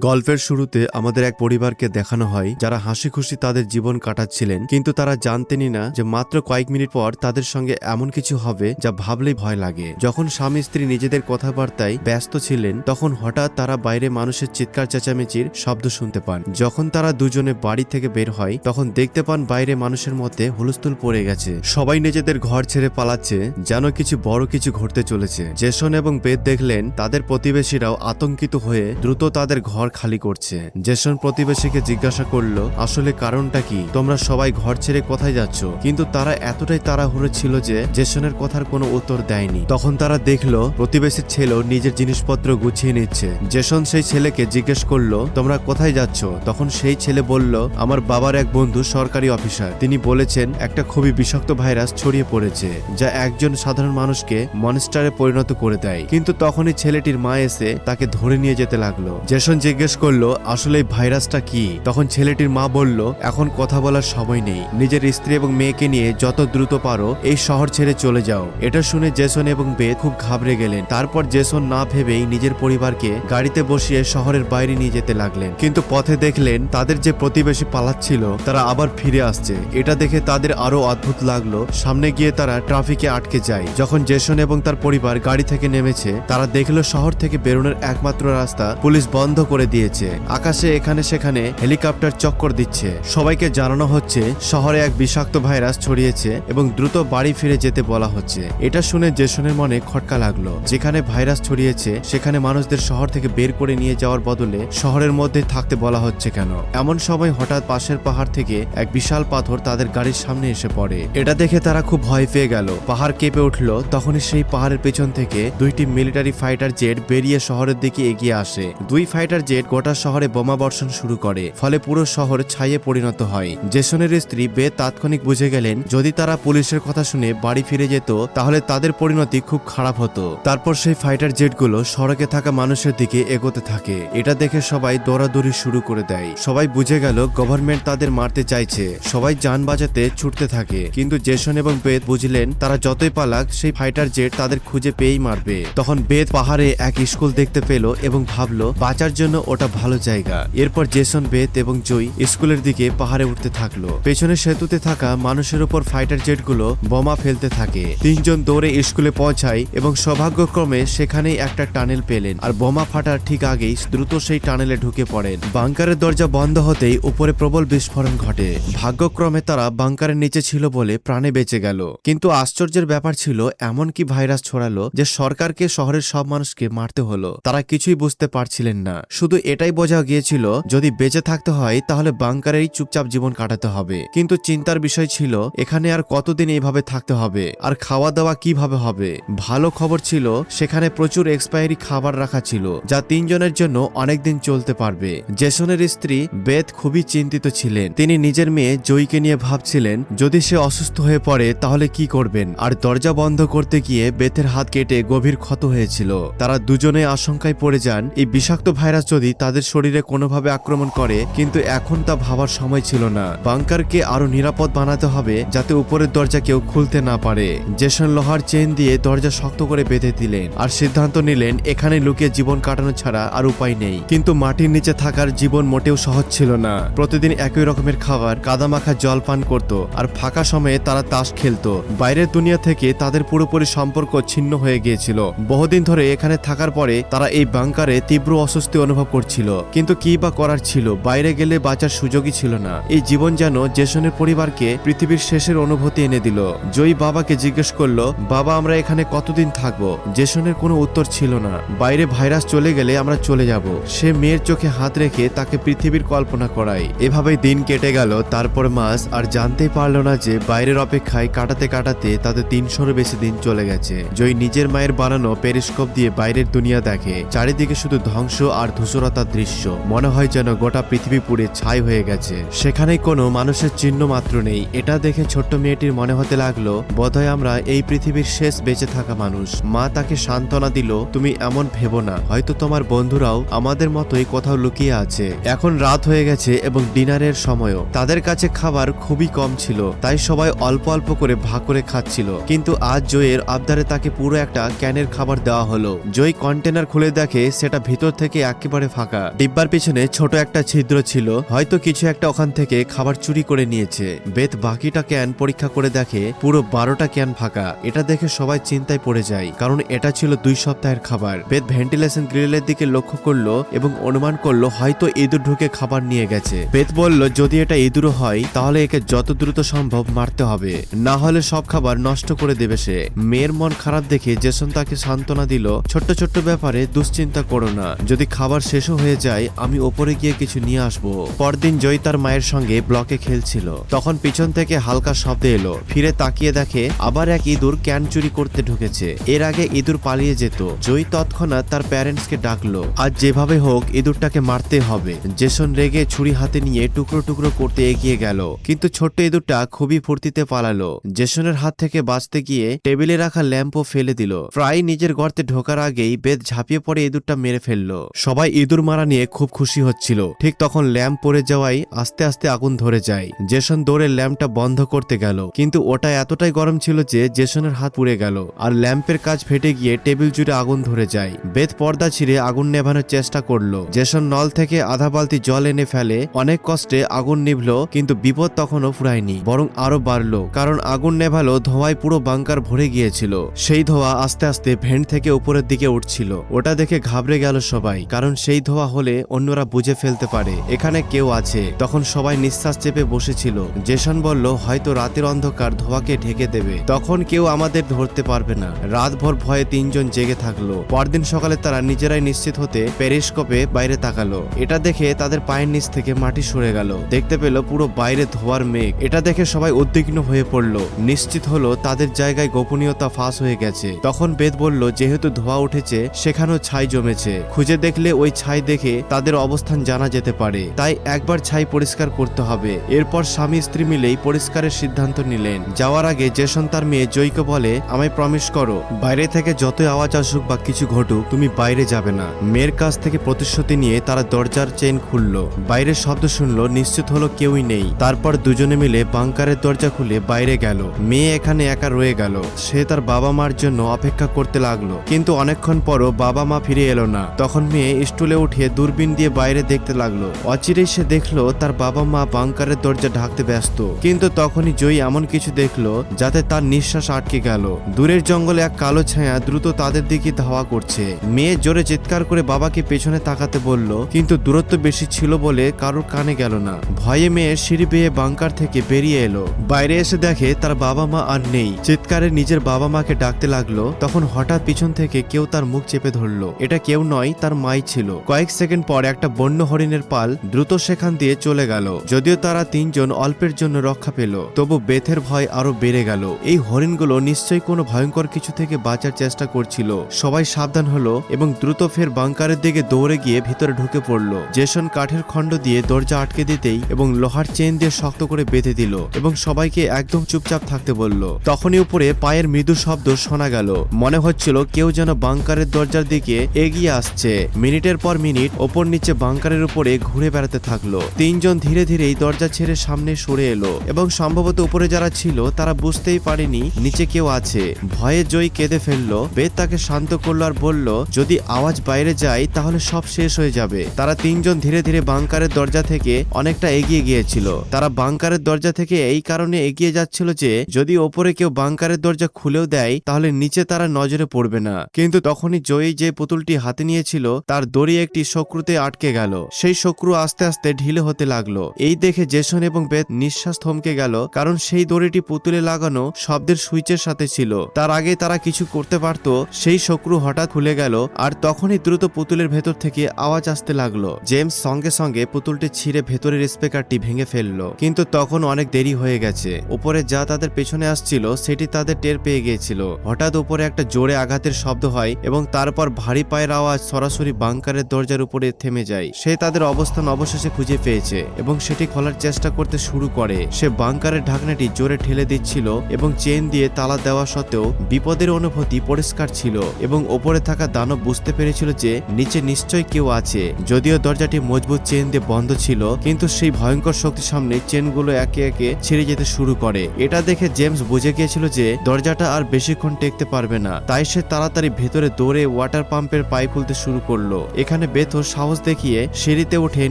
গল্পের শুরুতে আমাদের এক পরিবারকে দেখানো হয় যারা হাসি খুশি তাদের জীবন কাটাচ্ছিলেন, কিন্তু তারা জানতেনই না যে মাত্র কয়েক মিনিট পর তাদের সঙ্গে এমন কিছু হবে যা ভাবলেই ভয় লাগে। যখন স্বামী স্ত্রী নিজেদের কথাবার্তায় ব্যস্ত ছিলেন তখন হঠাৎ তারা বাইরে মানুষের চিৎকার চেঁচামেচির শব্দ শুনতে পান। যখন তারা দুজনে বাড়ি থেকে বের হয় তখন দেখতে পান বাইরে মানুষের মধ্যে হুলস্থুল পড়ে গেছে। সবাই নিজেদের ঘর ছেড়ে পালাচ্ছে, যেন কিছু বড় কিছু ঘটতে চলেছে। জেসন এবং বেদ দেখলেন তাদের প্রতিবেশীরাও আতঙ্কিত হয়ে দ্রুত তাদের ঘর খালি করছে। জেসন প্রতিবেশীকে জিজ্ঞাসা করলো, আসলে কারণটা কি? তোমরা সবাই ঘর ছেড়ে কোথায় যাচ্ছ? কিন্তু তারা এতটাই তাড়াহুড়ো ছিল যে জেসনের কথার কোনো উত্তর দেয়নি। তখন তারা দেখলো প্রতিবেশীর ছেলেও নিজের জিনিসপত্র গুছিয়ে নিচ্ছে। জেসন সেই ছেলেকে জিজ্ঞেস করলো, তোমরা কোথায় যাচ্ছ? তখন সেই ছেলে বলল, আমার বাবার এক বন্ধু সরকারি অফিসার, তিনি বলেছেন একটা খুবই বিষাক্ত ভাইরাস ছড়িয়ে পড়েছে যা একজন সাধারণ মানুষকে মনস্টারে পরিণত করে দেয়। কিন্তু তখনই ছেলেটির মা এসে তাকে ধরে নিয়ে যেতে লাগলো। জেসন জিজ্ঞেস করলো, আসলে এই ভাইরাসটা কি? তখন ছেলেটির মা বলল, এখন কথা বলার সময় নেই, নিজের স্ত্রী এবং মেয়েকে নিয়ে যত দ্রুত পারো এই শহর ছেড়ে চলে যাও। এটা শুনে জেসন এবং বেদ খুব ঘাবড়ে গেলেন। তারপর জেসন না ভেবেই নিজের পরিবারকে গাড়িতে বসিয়ে শহরের বাইরে নিয়ে যেতে লাগলেন। কিন্তু পথে দেখলেন তাদের যে প্রতিবেশী পালাচ্ছিল তারা আবার ফিরে আসছে। এটা দেখে তাদের আরো অদ্ভুত লাগলো। সামনে গিয়ে তারা ট্রাফিকে আটকে যায়। যখন জেসন এবং তার পরিবার গাড়ি থেকে নেমেছে তারা দেখলো শহর থেকে বেরোনোর একমাত্র রাস্তা পুলিশ বন্ধ করে দিয়েছে। আকাশে এখানে সেখানে হেলিকপ্টার চক্কর দিচ্ছে। সবাইকে জানানো হচ্ছে শহরে এক বিষাক্ত ভাইরাস ছড়িয়েছে এবং দ্রুত বাড়ি ফিরে যেতে বলা হচ্ছে। এটা শুনে জেসনের মনে খটকা লাগলো। যেখানে ভাইরাস ছড়িয়েছে সেখানে মানুষদের শহর থেকে বের করে নিয়ে যাওয়ার বদলে শহরের মধ্যে থাকতে বলা হচ্ছে কেন? এমন সময় হঠাৎ পাশের পাহাড় থেকে এক বিশাল পাথর তাদের গাড়ির সামনে এসে পড়ে। এটা দেখে তারা খুব ভয় পেয়ে গেল। পাহাড় কেঁপে উঠল। তখনই সেই পাহাড়ের পেছন থেকে দুইটি মিলিটারি ফাইটার জেট বেরিয়ে শহরের দিকে এগিয়ে আসে। দুই ফাইটার জেট গোটা শহরে বোমা বর্ষণ শুরু করে, ফলে পুরো শহর ছাইয়ে পরিণত হয়। জেসনের স্ত্রী বেদ তাৎক্ষণিক বুঝে গেলেন যদি তারা পুলিশের কথা শুনে বাড়ি ফিরে যেত তাহলে তাদের পরিণতি খুব খারাপ হতো। তারপর সেই ফাইটার জেটগুলো সড়কে থাকা মানুষের দিকে এগোতে থাকে। এটা দেখে সবাই দৌড়াদৌড়ি শুরু করে দেয়। সবাই বুঝে গেল গভর্নমেন্ট তাদের মারতে চাইছে। সবাই যান বাঁচাতে ছুটতে থাকে। কিন্তু জেসন এবং বেদ বুঝলেন তারা যতই পালাক সেই ফাইটার জেট তাদের খুঁজে পেয়েই মারবে। তখন বেদ পাহাড়ে এক স্কুল দেখতে পেল এবং ভাবলো বাঁচার জন্য ওটা ভালো জায়গা। এরপর জেসন, বেদ এবং জয় স্কুলের দিকে পাহাড়ে উঠতে থাকলো। পেছনে সেতুতে থাকা মানুষের উপর ফাইটার জেটগুলো বোমা ফেলতে থাকে। তিনজন দৌড়ে স্কুলে পৌঁছায় এবং সৌভাগ্যক্রমে সেখানেই একটা টানেল পেলেন। আর বোমা ফাটার ঠিক আগেই দ্রুত সেই টানেলে ঢুকে পড়েন। বাংকারের দরজা বন্ধ হতেই উপরে প্রবল বিস্ফোরণ ঘটে। ভাগ্যক্রমে তারা বাংকারের নিচে ছিল বলে প্রাণে বেঁচে গেল। কিন্তু আশ্চর্যের ব্যাপার ছিল এমন কি ভাইরাস ছড়ালো যে সরকারকে শহরের সব মানুষকে মারতে হলো। তারা কিছুই বুঝতে পারছিলেন না। শুধু এটাই বোঝা গিয়েছিল যদি বেঁচে থাকতে হয় তাহলে বাংকারেই চুপচাপ জীবন কাটাতে হবে। কিন্তু চিন্তার বিষয় ছিল এখানে আর কতদিন এইভাবে থাকতে হবে, আর খাওয়া দাওয়া কিভাবে হবে? ভালো খবর ছিল সেখানে প্রচুর এক্সপায়ারি খাবার রাখা ছিল যা তিনজনের জন্য অনেকদিন চলতে পারবে। জেসনের স্ত্রী বেদ খুবই চিন্তিত ছিলেন। তিনি নিজের মেয়ে জয়কে নিয়ে ভাবছিলেন যদি সে অসুস্থ হয়ে পড়ে তাহলে কি করবেন। আর দরজা বন্ধ করতে গিয়ে বেতের হাত কেটে গভীর ক্ষত হয়েছিল। তারা দুজনে আশঙ্কায় পড়ে যান এই বিষাক্ত ভাইরাস যদি তাদের শরীরে কোনোভাবে আক্রমণ করে। কিন্তু এখন তা ভাবার সময় ছিল না। বাংকারকে আরো নিরাপদ বানাতে হবে যাতে উপরের দরজা কেউ খুলতে না পারে। জেসন লোহার চেন দিয়ে দরজা শক্ত করে বেঁধে দিলেন আর সিদ্ধান্ত নিলেন এখানে লুকিয়ে জীবন কাটানো ছাড়া আর উপায় নেই। কিন্তু মাটির নিচে থাকার জীবন মোটেও সহজ ছিল না। প্রতিদিন একই রকমের খাবার, কাদামাখা জল পান করত আর ফাঁকা সময়ে তারা তাস খেলতো। বাইরের দুনিয়া থেকে তাদের পুরোপুরি সম্পর্ক ছিন্ন হয়ে গিয়েছিল। বহুদিন ধরে এখানে থাকার পরে তারা এই বাংকারে তীব্র অস্বস্তি অনুভব করছিল। কিন্তু কি বা করার ছিল? বাইরে গেলে বাঁচার সুযোগই ছিল না। এই জীবন যেন জেসনের পরিবারকে পৃথিবীর শেষের অনুভূতি এনে দিল। জয়ী বাবাকে জিজ্ঞেস করলো, বাবা আমরা এখানে কতদিন থাকবো? জেসনের কোনো উত্তর ছিল না। বাইরে ভাইরাস চলে গেলে আমরা চলে যাব। সে মেয়ের চোখে হাত রেখে তাকে পৃথিবীর কল্পনা করায়। এভাবেই দিন কেটে গেল। তারপর মাস আর জানতেই পারলো না যে বাইরের অপেক্ষায় কাটাতে কাটাতে তাদের 300-এরও বেশি দিন চলে গেছে। জয় নিজের মায়ের বানানো পেরিস্কোপ দিয়ে বাইরের দুনিয়া দেখে। চারিদিকে শুধু ধ্বংস আর ধূসরতার দৃশ্য। মনে হয় যেন গোটা পৃথিবী পুড়ে ছাই হয়ে গেছে। সেখানে কোনো মানুষের চিহ্ন মাত্র নেই। এটা দেখে ছোট্ট মেয়েটির মনে হতে লাগলো বোধহয় আমরা এই পৃথিবীর শেষ বেঁচে থাকা মানুষ। মা তাকে সান্ত্বনা দিল, তুমি এমন ভেবো না, হয়তো তোমার বন্ধুরাও আমাদের মতোই কোথাও লুকিয়ে আছে। এখন রাত হয়ে গেছে এবং ডিনারের সময়ও। তাদের কাছে খাবার খুবই কম ছিল, তাই সবাই অল্প অল্প করে ভাগ করে খাচ্ছিল। কিন্তু আজ জয়ের আবদারে তাকে পুরো একটা ক্যানের খাবার দেওয়া হলো। জয় কন্টেনার খুলে দেখে সেটা ভিতর থেকে একেবারে ফাঁকা। ডিব্বার পিছনে ছোট একটা ছিদ্র ছিল, হয়তো কিছু একটা ওখান থেকে খাবার চুরি করে নিয়েছে। বেথ বাকিটা ক্যান পরীক্ষা করে দেখে পুরো 12টা ক্যান ফাঁকা। এটা দেখে সবাই চিন্তায় পড়ে যায়, কারণ এটা ছিল 2 সপ্তাহের খাবার। বেথ ভেন্টিলেশন গ্রিলের দিকে লক্ষ্য করলো এবং অনুমান করলো হয়তো ইঁদুর ঢুকে খাবার নিয়ে গেছে। বেথ বলল যদি এটা ইঁদুরও হয় তাহলে একে যত দ্রুত সম্ভব মারতে হবে, না হলে সব খাবার নষ্ট করে দেবে সে। মেয়ের মন খারাপ দেখে জেসন তাকে সান্ত্বনা দিল, ছোট্ট ছোট্ট ব্যাপারে দুশ্চিন্তা করো না, যদি খাবার শেষও হয়ে যায় আমি ওপরে গিয়ে কিছু নিয়ে আসবো। পরদিন জয় তার মায়ের সঙ্গে ব্লকে খেলছিল, তখন পিছন থেকে হালকা শব্দ এলো। ফিরে তাকিয়ে দেখে আবার এক ইঁদুর ক্যান চুরি করতে ঢুকেছে। এর আগে ইঁদুর পালিয়ে যেত। জয় তৎক্ষণাৎ তার প্যারেন্টসকে ডাকলো, আজ যেভাবে হোক ইঁদুরটাকে মারতে হবে। জেসন রেগে ছুরি হাতে নিয়ে টুকরো টুকরো করতে এগিয়ে গেল, কিন্তু ছোট্ট ইঁদুরটা খুবই ফুর্তিতে পালালো। জেসনের হাত থেকে বাঁচতে গিয়ে টেবিলে রাখা ল্যাম্পও ফেলে দিল। প্রায় নিজের গর্তে ঢোকার আগেই বেথ ঝাঁপিয়ে পড়ে ইঁদুরটা মেরে ফেললো। সবাই ইঁদুর মারা নিয়ে খুব খুশি হচ্ছিল। ঠিক তখন ল্যাম্প পড়ে যাওয়ায় আস্তে আস্তে আগুন ধরে যায়। জেসন দৌড়ে ল্যাম্পটা বন্ধ করতে গেল, কিন্তু ওটা এতটাই গরম ছিল যে জেসনের হাত পুড়ে গেল আর ল্যাম্পের কাজ ফেটে গিয়ে টেবিল জুড়ে আগুন ধরে যায়। বেথ পর্দা ছিঁড়ে আগুন নেভানোর চেষ্টা করলো। জেসন নল থেকে আধা বালতি জল এনে ফেলে। অনেক কষ্টে আগুন নিভলো, কিন্তু বিপদ তখনও ফুরায়নি, বরং আরো বাড়লো, কারণ আগুন নেভালো ধোঁয়ায় পুরো বাংকার ভরে গিয়েছিল। সেই ধোঁয়া আস্তে আস্তে ভেন্ট থেকে উপরের দিকে উঠছিল। ওটা দেখে ঘাবড়ে গেল সবাই, কারণ সেই ধোঁয়া হলে অন্যরা বুঝে ফেলতে পারে এখানে কেউ আছে। তখন সবাই নিঃশ্বাস চেপে বসেছিল। জেসন বলল হয়তো রাতের অন্ধকার ধোঁয়াকে ঢেকে দেবে, তখন কেউ আমাদের ধরতে পারবে না। রাতভর ভয়ে 3 জন জেগে থাকলো। পরদিন সকালে তারা নিজেরাই নিশ্চিত হতে পেরিস্কোপে বাইরে তাকালো। এটা দেখে তাদের পায়ের নিচ থেকে মাটি সরে গেল। দেখতে পেল পুরো বাইরে ধোঁয়ার মেঘ। এটা দেখে সবাই উদ্বিগ্ন হয়ে পড়লো। নিশ্চিত হলো তাদের জায়গায় গোপনীয়তা ফাঁস হয়ে গেছে। তখন বেদ বলল যেহেতু ধোঁয়া উঠেছে সেখানেও ছাই জমেছে, খুঁজে দেখলে ওই ছাই দেখে তাদের অবস্থান জানা যেতে পারে, তাই একবার ছাই পরিষ্কার করতে হবে। এরপর স্বামী স্ত্রী মিলেই পরিষ্কারের সিদ্ধান্ত নিলেন। যাওয়ার আগে জেসন তার মেয়ে জয়কে বলে, আমায় প্রমিস করো বাইরে থেকে যতই আওয়াজ আসুক বা কিছু ঘটুক তুমি বাইরে যাবে না। মেয়ের কাছ থেকে প্রতিশ্রুতি নিয়ে তারা দরজার চেইন খুললো। বাইরে শব্দ শুনলো, নিশ্চিত হলো কেউই নেই। তারপর দুজনে মিলে বাংকারের দরজা খুলে বাইরে গেল। মেয়ে এখানে একা রয়ে গেল। সে তার বাবা মার জন্য অপেক্ষা করতে লাগলো, কিন্তু অনেকক্ষণ পরও বাবা মা ফিরে এলো না। তখন মেয়ে স্টুলে উঠে দূরবীন দিয়ে বাইরে দেখতে লাগলো। অচিরেই সে দেখলো তার বাবা মা বাংকারের দরজা ঢাকতে ব্যস্ত, কিন্তু তখনই জয়ী এমন কিছু দেখলো যাতে তার নিঃশ্বাস আটকে গেল। দূরের জঙ্গলে এক কালো ছায়া দ্রুত তাদের দিকে ধাওয়া করছে। মেয়ে জোরে চিৎকার করে বাবাকে পেছনে তাকাতে বলল, কিন্তু দূরত্ব বেশি ছিল বলে কারোর কানে গেল না। ভয়ে মেয়ে সিঁড়ি বেয়ে বাংকার থেকে বেরিয়ে এলো। বাইরে এসে দেখে তার বাবা মা আর নেই। চিৎকারে নিজের বাবা মাকে ডাকতে লাগলো। তখন হঠাৎ পিছন থেকে কেউ তার মুখ চেপে ধরলো। এটা কেউ নয়, তার মাই ছিল। কয়েক সেকেন্ড পর একটা বন্য হরিণের পাল দ্রুত সেখান দিয়ে চলে গেল। যদিও তারা 3 জন অল্পের জন্য রক্ষা পেল, তবু বেথের ভয় আরো বেড়ে গেল। এই হরিণগুলো নিশ্চয়ই কোনো ভয়ঙ্কর কিছু থেকে বাঁচার চেষ্টা করছিল। সবাই সাবধান হলো এবং দ্রুত ফের বাংকারের দিকে দৌড়ে গিয়ে ভিতরে ঢুকে পড়লো। জেসন কাঠের খণ্ড দিয়ে দরজা আটকে দিতেই এবং লোহার চেন দিয়ে শক্ত করে বেঁধে দিল এবং সবাইকে একদম চুপচাপ থাকতে বলল। তখনই উপরে পায়ের মৃদু শব্দ শোনা গেল। মনে হচ্ছিল কেউ যেন বাংকারের দরজার দিকে এগিয়ে আসছে। মিনিটের পর মিনিট ওপর নিচে বাংকারের উপরে ঘুরে বেড়াতে থাকলো। 3 জন ধীরে ধীরে এই দরজা ছেড়ে সামনে সরে এলো এবং সম্ভবত উপরে যারা ছিল তারা বুঝতেই পারেনি নিচে কেউ আছে। ভয়ে জয় কেঁদে ফেললো। বেদ তাকে শান্ত করলো আর বলল, যদি আওয়াজ বাইরে যায় তাহলে সব শেষ হয়ে যাবে। তারা 3 জন ধীরে ধীরে বাংকারের দরজা থেকে অনেকটা এগিয়ে গিয়েছিল। তারা বাংকারের দরজা থেকে এই কারণে এগিয়ে যাচ্ছিল যে যদি ওপরে কেউ বাংকারের দরজা খুলেও দেয় তাহলে নিচে তারা নজরে পড়বে না। কিন্তু তখনই জয়ী যে পুতুলটি হাতে নিয়েছিল তার দড়ি একটি শক্রুতে আটকে গেল। সেই শক্রু আস্তে আস্তে ঢিলে হতে লাগলো। এই দেখে জেসন এবং বেথ নিঃশ্বাস থমকে গেল, কারণ সেই দড়িটি পুতুলে লাগানো শব্দের সুইচের সাথে ছিল। তার আগে তারা কিছু করতে পারত। সেই শক্রু হঠাৎ খুলে গেল আর তখনই দ্রুত পুতুলের ভেতর থেকে আওয়াজ আসতে লাগলো। জেমস সঙ্গে সঙ্গে পুতুলটি ছিঁড়ে ভেতরের স্পিকারটি ভেঙে ফেললো, কিন্তু তখন অনেক দেরি হয়ে গেছে। উপরে যা তাদের পেছনে আসছিল সেটি তাদের টের পেয়ে গিয়েছিল। হঠাৎ উপরে একটা জোরে আঘাতের শব্দ হয় এবং তারপর ভারী পায়ের আওয়াজ সরাসরি বাংকারের দরজার উপরে থেমে যায়। সে তাদের অবস্থান অবশেষে খুঁজে পেয়েছে এবং সেটি খোলার চেষ্টা করতে শুরু করে। সে বাংকারের ঢাকনাটি জোরে ঠেলে দিচ্ছিল এবং চেন দিয়ে তালা দেওয়া সত্ত্বেও বিপদের অনুভূতি পরিষ্কার ছিল এবং ওপরে থাকা দানব বুঝতে পেরেছিল যে নিচে নিশ্চয়ই কেউ আছে। যদিও দরজাটি মজবুত চেন দিয়ে বন্ধ ছিল, কিন্তু সেই ভয়ঙ্কর শক্তির সামনে চেনগুলো একে একে ছিঁড়ে যেতে শুরু করে। এটা দেখে জেমস বুঝে গিয়েছিল যে দরজাটা আর বেশিক্ষণ টেকতে পারবে না, তাই সে তাড়াতাড়ি ভেতরে দৌড়ে ওয়াটার পাম্পের পাইপ খুলতে শুরু করলো। এখানে এখানে বেথ সাহস দেখিয়ে সিঁড়িতে উঠে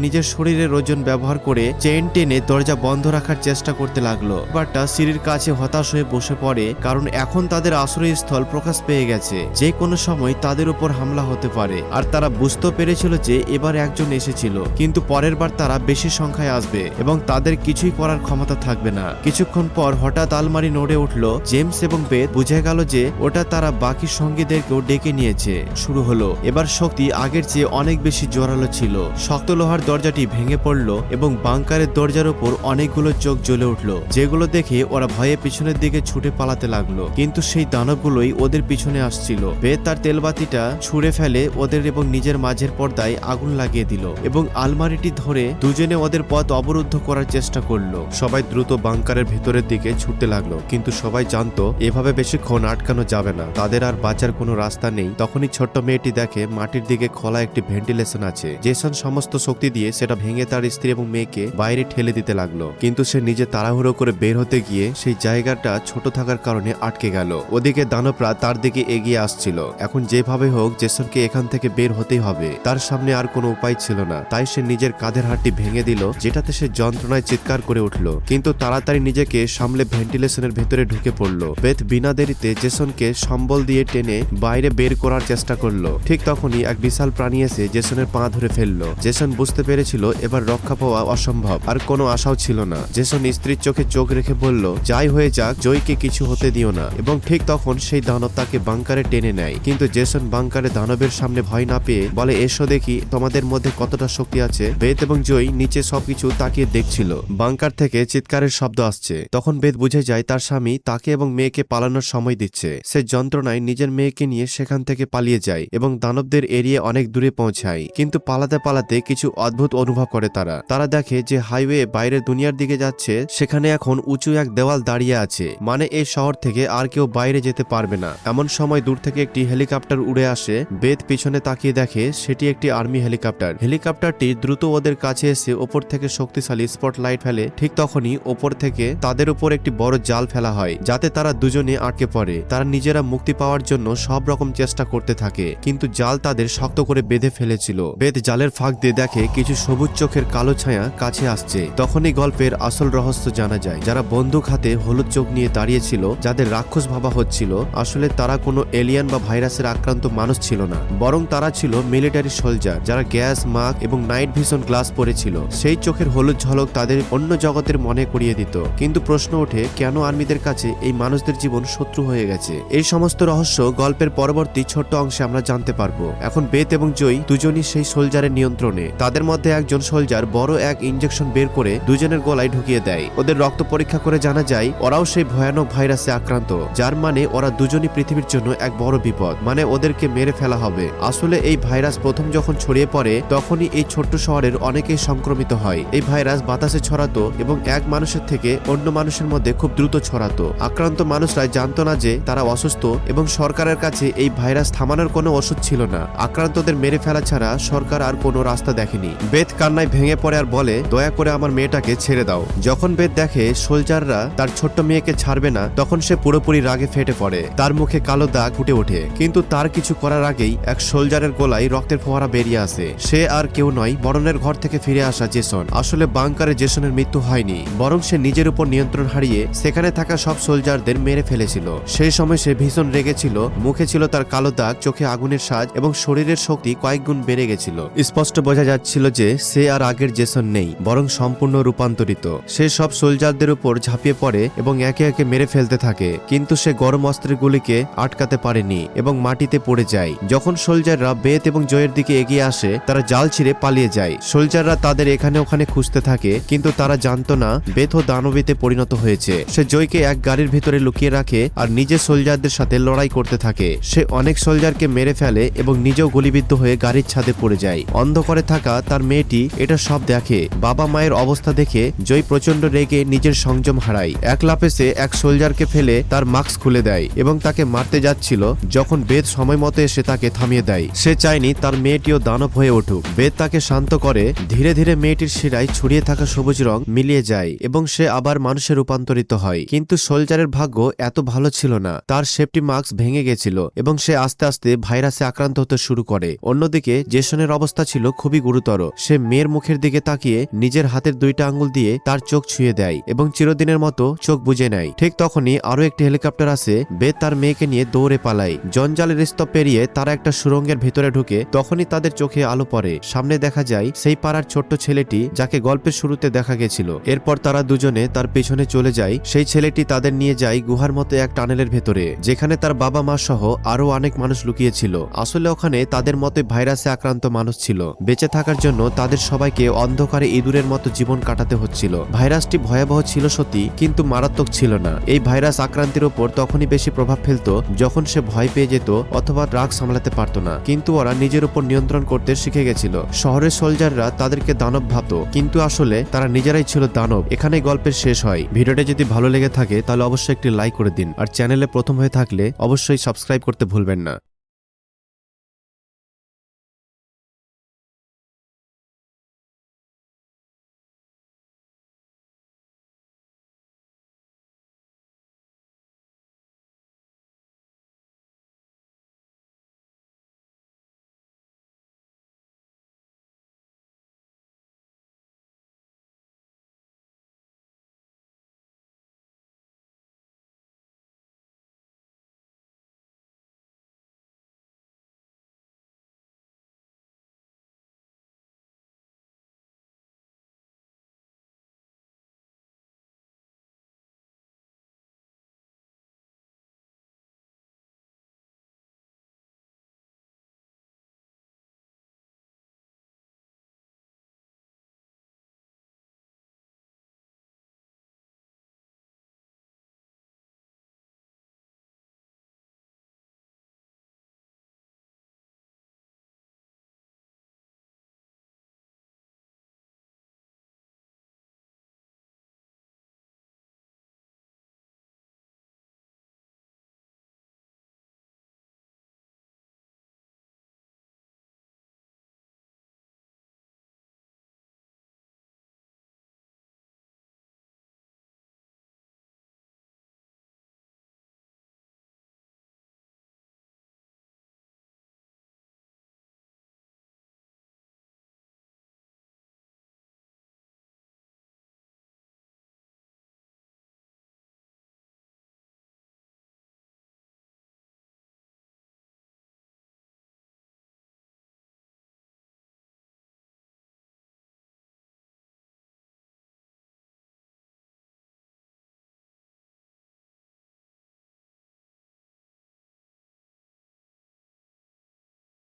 নিজের শরীরের ওজন ব্যবহার করে চেইন টেনে দরজা বন্ধ রাখার চেষ্টা করতে লাগলো। বাটটা সিঁড়ির কাছে হতাশ হয়ে বসে পড়ে, কারণ এখন তাদের আশ্রয়স্থল প্রকাশ পেয়ে গেছে, যে কোনো সময় তাদের উপর হামলা হতে পারে। আর তারা বুঝতে পেরেছিল যে এবার একজন এসেছিল, কিন্তু পরের বার তারা বেশি সংখ্যায় আসবে এবং তাদের কিছুই করার ক্ষমতা থাকবে না। কিছুক্ষণ পর হঠাৎ আলমারি নড়ে উঠল। জেমস এবং বেথ বুঝে গেল যে ওটা তারা বাকি সঙ্গীদেরকেও ডেকে নিয়েছে। শুরু হলো। এবার শক্তি আগের চেয়ে অনেক বেশি জোরালো ছিল। শক্ত লোহার দরজাটি ভেঙে পড়ল এবং বাংকারের দরজার উপর অনেকগুলো চোখ জ্বলে উঠল, যেগুলো দেখে ওরা ভয়ে পিছনের দিকে ছুটে পালাতে লাগলো। কিন্তু সেই দানবগুলোই ওদের পিছনে আসছিল। বেথ তার তেলবাতিটা ছুঁড়ে ফেলে ওদের এবং নিজের মাঝের পর্দায় আগুন লাগিয়ে দিল এবং আলমারিটি ধরে দুজনে ওদের পথ অবরুদ্ধ করার চেষ্টা করলো। সবাই দ্রুত বাংকারের ভেতরের দিকে ছুটতে লাগলো, কিন্তু সবাই জানতো এভাবে বেশিক্ষণ আটকানো যাবে না, তাদের আর বাঁচার কোনো রাস্তা নেই। তখনই ছোট্ট মেয়েটি দেখে মাটির দিকে খোলা একটি ভেন্টিলেশন আছে। জেসন সমস্ত শক্তি দিয়ে সেটা ভেঙে তার স্ত্রী এবং মেয়েকে বাইরে ঠেলে দিতে লাগলো, কিন্তু সে নিজে তাড়াহুড়ো করে বের হতে গিয়ে সেই জায়গাটা ছোট থাকার কারণে আটকে গেল। ওদিকে দানবরা তার দিকে এগিয়ে আসছিল। এখন যেভাবে হোক জেসনকে এখান থেকে বের হতেই হবে, তার সামনে আর কোনো উপায় ছিল না। তাই সে নিজের কাঁধের হাড়টি ভেঙে দিল, যেটাতে সে যন্ত্রণায় চিৎকার করে উঠল, কিন্তু তাড়াতাড়ি নিজেকে সামলে ভেন্টিলেশনের ভেতরে ঢুকে পড়লো। বেথ বিনা দেরিতে জেসনকে সম্বল দিয়ে টেনে বাইরে বের করার চেষ্টা করলো। ঠিক তখনই এক বিশাল প্রাণী এসে জেসনের পা ধরে ফেললো। জেসন বুঝতে পেরেছিল এবার রক্ষা পাওয়া অসম্ভব, আর কোনো আশাও ছিল না। জেসন স্ত্রীর চোখে চোখ রেখে বলল, যাই হয়ে যাক, জয়কে কিছু হতে দিও না। এবং ঠিক তখন সেই দানব তাকে বাংকারে টেনে নেয়, কিন্তু জেসন বাংকারে দানবের সামনে ভয় না পেয়ে বলে, এসো দেখি তোমাদের মধ্যে কতটা শক্তি আছে। বেথ এবং জয় নিচে সবকিছু তাকিয়ে দেখছিল। বাংকার থেকে চিৎকারের শব্দ আসছে। তখন বেথ বুঝে যায় তার স্বামী তাকে এবং মেয়েকে পালানোর সময় দিচ্ছে। সে যন্ত্রণায় নিজের মেয়েকে নিয়ে সেখান থেকে পালিয়ে যায় এবং দানবদের এড়িয়ে অনেক দূরে পৌঁছায়। কিন্তু পালাতে পালাতে কিছু অদ্ভুত অনুভব করে তারা দেখে যে হাইওয়ে বাইরের দুনিয়ার দিকে যাচ্ছে, সেখানে এখন উঁচু এক দেওয়াল দাঁড়িয়ে আছে, মানে এই শহর থেকে আর কেউ বাইরে যেতে পারবে না। এমন সময় দূর থেকে একটি হেলিকপ্টার উড়ে আসে। বেথ পিছনে তাকিয়ে দেখে সেটি একটি আর্মি হেলিকপ্টার। হেলিকপ্টারটি দ্রুত ওদের কাছে এসে ওপর থেকে শক্তিশালী স্পটলাইট ফেলে। ঠিক তখনই ওপর থেকে তাদের উপর একটি বড় জাল ফেলা হয়, যাতে তারা দুজনে আটকে পড়ে। তারা নিজেরা মুক্তি পাওয়ার জন্য সব রকম চেষ্টা করতে থাকে, কিন্তু জাল তাদের শক্ত করে বেঁধে ফেলেছিল। বেথ জালের ফাঁক দিয়ে দেখে কিছু সবুজ চোখের কালো ছায়া কাছে আসছে। তখনই গল্পের আসল রহস্য জানা যায়। যারা বন্দুক হাতে হলুদ চোখ নিয়ে দাঁড়িয়েছিল, যাদের রাক্ষস ভাবা হচ্ছিল, আসলে তারা কোনো এলিয়ান বা ভাইরাসের আক্রান্ত মানুষ ছিল না, বরং তারা ছিল মিলিটারি সোলজার, যারা গ্যাস মাস্ক এবং নাইট ভিশন গ্লাস পরেছিল। সেই চোখের হলুদ ঝলক তাদের অন্য জগতের মনে করিয়ে দিত। কিন্তু প্রশ্ন ওঠে, কেন আর্মিদের কাছে এই মানুষদের জীবন শত্রু হয়ে গেছে? এই সমস্ত রহস্য গল্পের পরবর্তী ছোট্ট অংশে আমরা জানতে পারবো। এখন বেথ এবং জয় দুজনই সেই সোলজারের নিয়ন্ত্রণে। তাদের মধ্যে একজন সোলজার বড় এক ইনজেকশন বের করে দুজনের গলায় ঢুকিয়ে দেয়। ওদের রক্ত পরীক্ষা করে জানা যায় ওরাও সেই ভয়ানক ভাইরাসে আক্রান্ত, যার মানে ওরা দুজনই পৃথিবীর জন্য এক বড় বিপদ, মানে ওদেরকে মেরে ফেলা হবে। আসলে এই ভাইরাস প্রথম যখন ছড়িয়ে পড়ে, তখনই এই ছোট্ট শহরের অনেকেই সংক্রমিত হয়। এই ভাইরাস বাতাসে ছড়াতো এবং এক মানুষের থেকে অন্য মানুষের মধ্যে খুব দ্রুত ছড়াতো। আক্রান্ত মানুষরা জানতো না যে তারা অসুস্থ এবং সরকারের কাছে এই ভাইরাস থামানোর কোনো ওষুধ ছিল না। আক্রান্তদের মেরে ফেলা ছাড়া সরকার আর কোনো রাস্তা দেখেনি। বেথ কান্নায় ভেঙে পড়ে আর বলে, দয়া করে আমার মেয়েটাকে ছেড়ে দাও। যখন বেথ দেখে সোলজাররা তার ছোট্ট মেয়েকে ছাড়বে না, তখন সে পুরোপুরি রাগে ফেটে পড়ে। তার মুখে কালো দাগ ফুটে ওঠে, কিন্তু তার কিছু করার আগেই এক সোলজারের গলায় রক্তের ফোয়ারা বেরিয়ে আসে। সে আর কেউ নয়, বরণের ঘর থেকে ফিরে আসা জেসন। আসলে বাংকারে জেসনের মৃত্যু হয়নি, বরং সে নিজের উপর নিয়ন্ত্রণ হারিয়ে সেখানে থাকা সব সোলজারদের মেরে ফেলেছিল। সেই সময় সে ভীষণ রেগেছিল, মুখে ছিল তার কালো দাগ, চোখে আগুনের সাজ এবং শরীরের শক্তি কয়েক গুণ বেড়ে গেছিল। স্পষ্ট বোঝা যাচ্ছিল যে সে আর আগের জেসন নেই, বরং সম্পূর্ণ রূপান্তরিত। সে সব সোলজারদের উপর ঝাঁপিয়ে পড়ে এবং একে একে মেরে ফেলতে থাকে, কিন্তু সে গরম অস্ত্রের গুলিকে আটকাতে পারেনি এবং মাটিতে পড়ে যায়। যখন সোলজাররা বেথ এবং জয়ের দিকে এগিয়ে আসে, তারা জাল ছিঁড়ে পালিয়ে যায়। সোলজাররা তাদের এখানে ওখানে খুঁজতে থাকে, কিন্তু তারা জানতো না বেথ ও দানবীতে পরিণত হয়েছে। সে জয়কে এক গাড়ির ভিতরে লুকিয়ে রাখে আর নিজের সোলজারদের সাথে লড়াই করতে থাকে। সে অনেক সোলজারকে মেরে ফেলে এবং নিজেও গুলিবিদ্ধ হয়ে গাড়ির ছাদে পড়ে যায়। অন্ধকারে থাকা তার মেয়েটি এটা সব দেখে। বাবা মায়ের অবস্থা দেখে জয় প্রচন্ড রেগে নিজের সংযম হারায়। এক লাফে সে এক সোলজারকে ফেলে তার মাস্ক খুলে দেয় এবং তাকে মারতে যাচ্ছিল, যখন বেথ সময় মতো এসে তাকে থামিয়ে দেয়। সে চায়নি তার মেয়েটিও দানব হয়ে উঠুক। বেথ তাকে শান্ত করে। ধীরে ধীরে মেয়েটির শিরায় ছড়িয়ে থাকা সবুজ রং মিলিয়ে যায় এবং সে আবার মানুষে রূপান্তরিত হয়। কিন্তু সোলজারের ভাগ্য এত ভালো ছিল না। তার সেফটি মাস্ক ভেঙে গেছিল এবং সে আস্তে আস্তে ভাইরাসে আক্রান্ত হতে শুরু করে। অন্যদিকে অন্যদিকে জেসনের অবস্থা ছিল খুবই গুরুতর। সে মেয়ের মুখের দিকে তাকিয়ে নিজের হাতের 2টা আঙ্গুল দিয়ে তার চোখ ছুঁয়ে দেয় এবং চিরদিনের মতো চোখ বুজে নেয়। ঠিক তখনই আরো একটি হেলিকপ্টার আসে। বেথ তার মেয়েকে নিয়ে দৌড়ে পালায়। জঞ্জালের স্তব পেরিয়ে তারা একটা সুড়ঙ্গের ভেতরে ঢুকে তখনই তাদের চোখে আলো পড়ে। সামনে দেখা যায় সেই পাড়ার ছোট্ট ছেলেটি যাকে গল্পের শুরুতে দেখা গেছিল। এরপর তারা দুজনে তার পেছনে চলে যায়। সেই ছেলেটি তাদের নিয়ে যায় গুহার মতো এক টানেলের ভেতরে, যেখানে তার বাবা মা সহ আরো অনেক মানুষ লুকিয়েছিল। আসলে ওখানে তাদের মতে ভাইরাসে আক্রান্ত মানুষ ছিল। বেঁচে থাকার জন্য তাদের সবাইকে অন্ধকারে ইঁদুরের মতো জীবন কাটাতে হচ্ছিল। ভাইরাসটি ভয়াবহ ছিল সত্যি, কিন্তু মারাত্মক ছিল না। এই ভাইরাস আক্রান্তির ওপর তখনই বেশি প্রভাব ফেলতো যখন সে ভয় পেয়ে যেত অথবা রাগ সামলাতে পারত না। কিন্তু ওরা নিজের উপর নিয়ন্ত্রণ করতে শিখে গেছিল। শহরের সোলজাররা তাদেরকে দানব ভাবত, কিন্তু আসলে তারা নিজেরাই ছিল দানব। এখানেই গল্পের শেষ হয়। ভিডিওটা যদি ভালো লেগে থাকে তাহলে অবশ্যই একটি লাইক করে দিন, আর চ্যানেলে প্রথম হয়ে থাকলে অবশ্যই সাবস্ক্রাইব করতে ভুলবেন না।